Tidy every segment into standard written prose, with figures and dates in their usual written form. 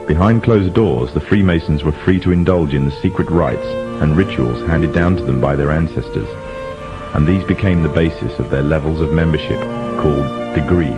Behind closed doors, the Freemasons were free to indulge in the secret rites and rituals handed down to them by their ancestors, and these became the basis of their levels of membership, called degrees.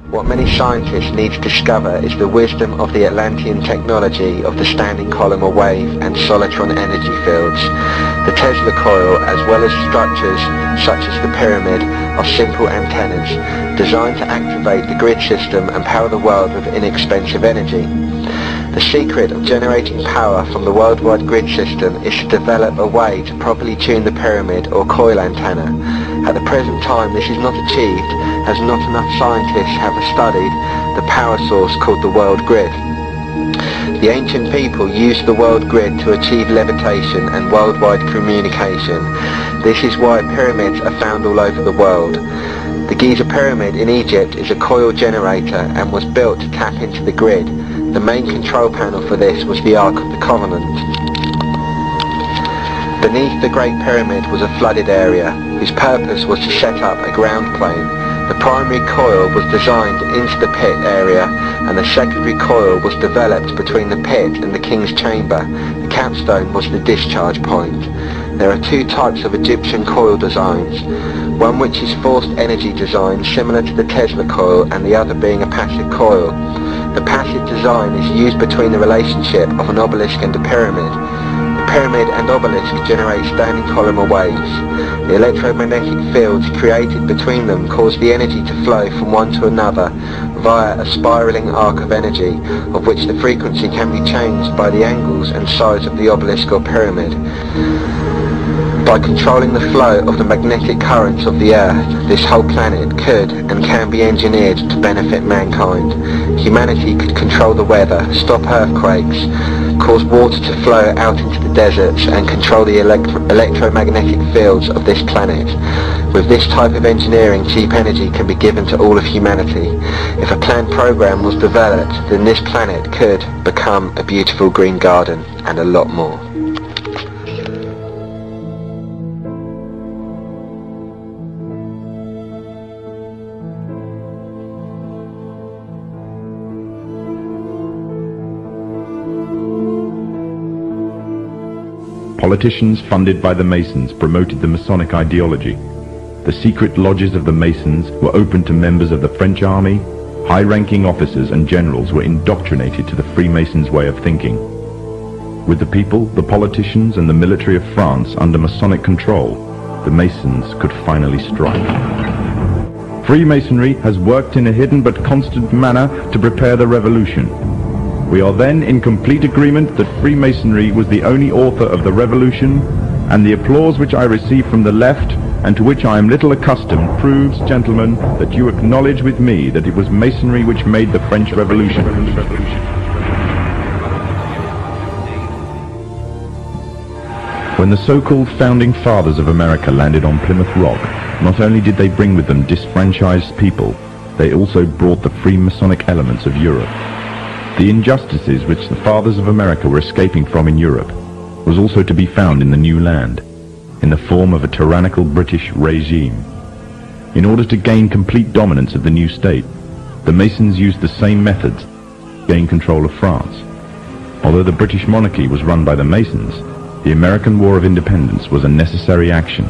What many scientists need to discover is the wisdom of the Atlantean technology of the standing column or wave and solitron energy fields. The Tesla coil, as well as structures such as the pyramid, are simple antennas designed to activate the grid system and power the world with inexpensive energy. The secret of generating power from the worldwide grid system is to develop a way to properly tune the pyramid or coil antenna. At the present time this is not achieved, as not enough scientists have studied the power source called the world grid. The ancient people used the world grid to achieve levitation and worldwide communication. This is why pyramids are found all over the world. The Giza pyramid in Egypt is a coil generator and was built to tap into the grid. The main control panel for this was the Ark of the Covenant. Beneath the Great Pyramid was a flooded area, whose purpose was to set up a ground plane. The primary coil was designed into the pit area, and the secondary coil was developed between the pit and the king's chamber. The capstone was the discharge point. There are two types of Egyptian coil designs, one which is forced energy design similar to the Tesla coil, and the other being a passive coil. The passive design is used between the relationship of an obelisk and a pyramid. The pyramid and obelisk generate standing column or waves. The electromagnetic fields created between them cause the energy to flow from one to another via a spiraling arc of energy, of which the frequency can be changed by the angles and size of the obelisk or pyramid. By controlling the flow of the magnetic currents of the Earth, this whole planet could and can be engineered to benefit mankind. Humanity could control the weather, stop earthquakes, cause water to flow out into the deserts, and control the electromagnetic fields of this planet. With this type of engineering, cheap energy can be given to all of humanity. If a planned program was developed, then this planet could become a beautiful green garden, and a lot more. Politicians funded by the Masons promoted the Masonic ideology. The secret lodges of the Masons were open to members of the French army. High-ranking officers and generals were indoctrinated to the Freemasons' way of thinking. With the people, the politicians and the military of France under Masonic control, the Masons could finally strike. Freemasonry has worked in a hidden but constant manner to prepare the revolution. We are then in complete agreement that Freemasonry was the only author of the revolution, and the applause which I receive from the left, and to which I am little accustomed, proves, gentlemen, that you acknowledge with me that it was Masonry which made the French Revolution. When the so-called founding fathers of America landed on Plymouth Rock, not only did they bring with them disfranchised people, they also brought the Freemasonic elements of Europe. The injustices which the fathers of America were escaping from in Europe was also to be found in the new land, in the form of a tyrannical British regime. In order to gain complete dominance of the new state, the Masons used the same methods to gain control of France. Although the British monarchy was run by the Masons, the American War of Independence was a necessary action,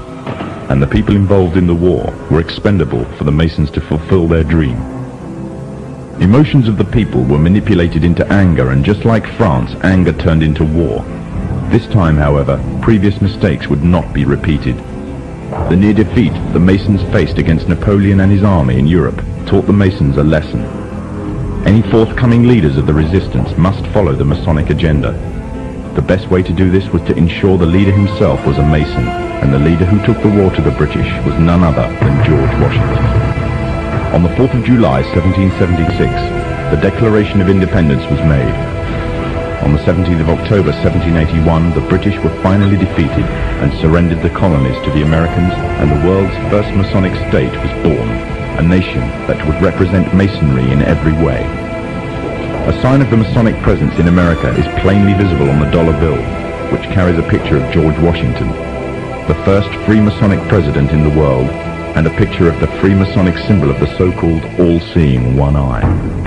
and the people involved in the war were expendable for the Masons to fulfill their dream. Emotions of the people were manipulated into anger, and just like France, anger turned into war. This time, however, previous mistakes would not be repeated. The near defeat the Masons faced against Napoleon and his army in Europe taught the Masons a lesson. Any forthcoming leaders of the resistance must follow the Masonic agenda. The best way to do this was to ensure the leader himself was a Mason, and the leader who took the war to the British was none other than George Washington. On the 4th of July 1776, the Declaration of Independence was made. On the 17th of October 1781, the British were finally defeated and surrendered the colonies to the Americans, and the world's first Masonic state was born, a nation that would represent Masonry in every way. A sign of the Masonic presence in America is plainly visible on the dollar bill, which carries a picture of George Washington, the first Freemasonic president in the world, and a picture of the Freemasonic symbol of the so-called all-seeing one eye.